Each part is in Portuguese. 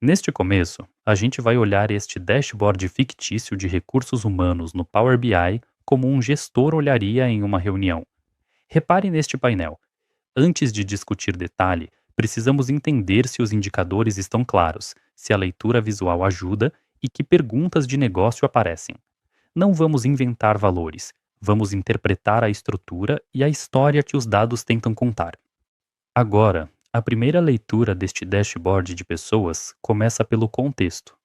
Neste começo, a gente vai olhar este dashboard fictício de recursos humanos no Power BI como um gestor olharia em uma reunião. Repare neste painel. Antes de discutir detalhe, precisamos entender se os indicadores estão claros, se a leitura visual ajuda e que perguntas de negócio aparecem. Não vamos inventar valores, vamos interpretar a estrutura e a história que os dados tentam contar. Agora, a primeira leitura deste dashboard de pessoas começa pelo contexto.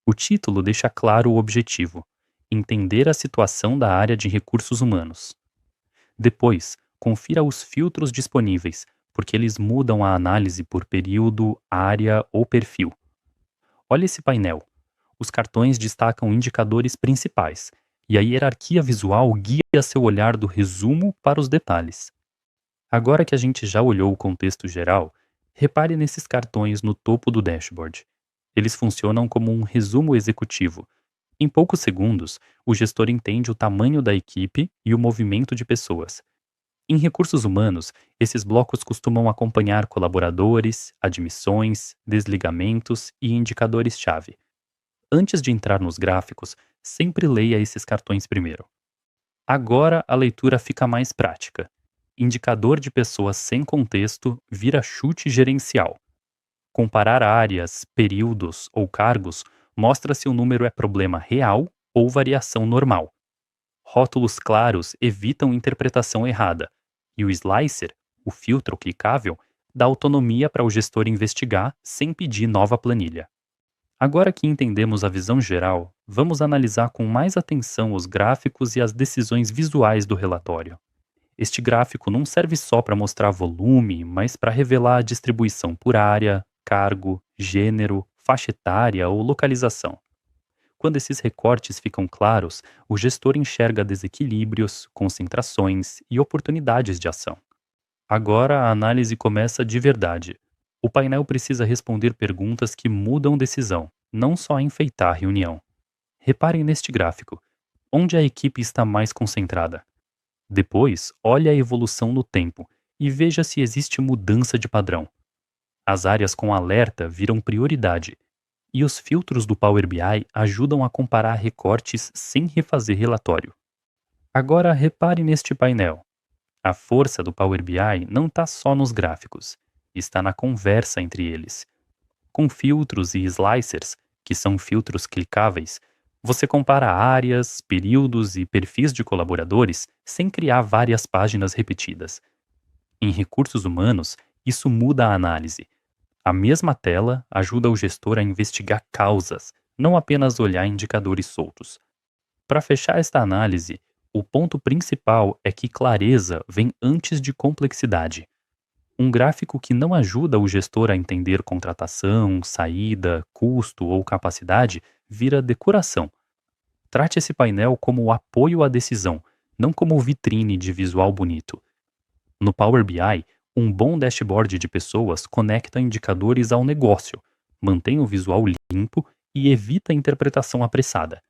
O título deixa claro o objetivo: entender a situação da área de recursos humanos. Depois, confira os filtros disponíveis, porque eles mudam a análise por período, área ou perfil. Olhe esse painel. Os cartões destacam indicadores principais, e a hierarquia visual guia seu olhar do resumo para os detalhes. Agora que a gente já olhou o contexto geral, repare nesses cartões no topo do dashboard. Eles funcionam como um resumo executivo. Em poucos segundos, o gestor entende o tamanho da equipe e o movimento de pessoas. Em recursos humanos, esses blocos costumam acompanhar colaboradores, admissões, desligamentos e indicadores-chave. Antes de entrar nos gráficos, sempre leia esses cartões primeiro. Agora a leitura fica mais prática. Indicador de pessoas sem contexto vira chute gerencial. Comparar áreas, períodos ou cargos mostra se o número é problema real ou variação normal. Rótulos claros evitam interpretação errada, e o slicer, o filtro clicável, dá autonomia para o gestor investigar sem pedir nova planilha. Agora que entendemos a visão geral, vamos analisar com mais atenção os gráficos e as decisões visuais do relatório. Este gráfico não serve só para mostrar volume, mas para revelar a distribuição por área, cargo, gênero, faixa etária ou localização. Quando esses recortes ficam claros, o gestor enxerga desequilíbrios, concentrações e oportunidades de ação. Agora a análise começa de verdade. O painel precisa responder perguntas que mudam decisão, não só enfeitar a reunião. Reparem neste gráfico. Onde a equipe está mais concentrada? Depois, olhe a evolução no tempo e veja se existe mudança de padrão. As áreas com alerta viram prioridade, e os filtros do Power BI ajudam a comparar recortes sem refazer relatório. Agora repare neste painel. A força do Power BI não está só nos gráficos, está na conversa entre eles. Com filtros e slicers, que são filtros clicáveis, você compara áreas, períodos e perfis de colaboradores sem criar várias páginas repetidas. Em recursos humanos, isso muda a análise. A mesma tela ajuda o gestor a investigar causas, não apenas olhar indicadores soltos. Para fechar esta análise, o ponto principal é que clareza vem antes de complexidade. Um gráfico que não ajuda o gestor a entender contratação, saída, custo ou capacidade vira decoração. Trate esse painel como apoio à decisão, não como vitrine de visual bonito. No Power BI, um bom dashboard de pessoas conecta indicadores ao negócio, mantém o visual limpo e evita a interpretação apressada.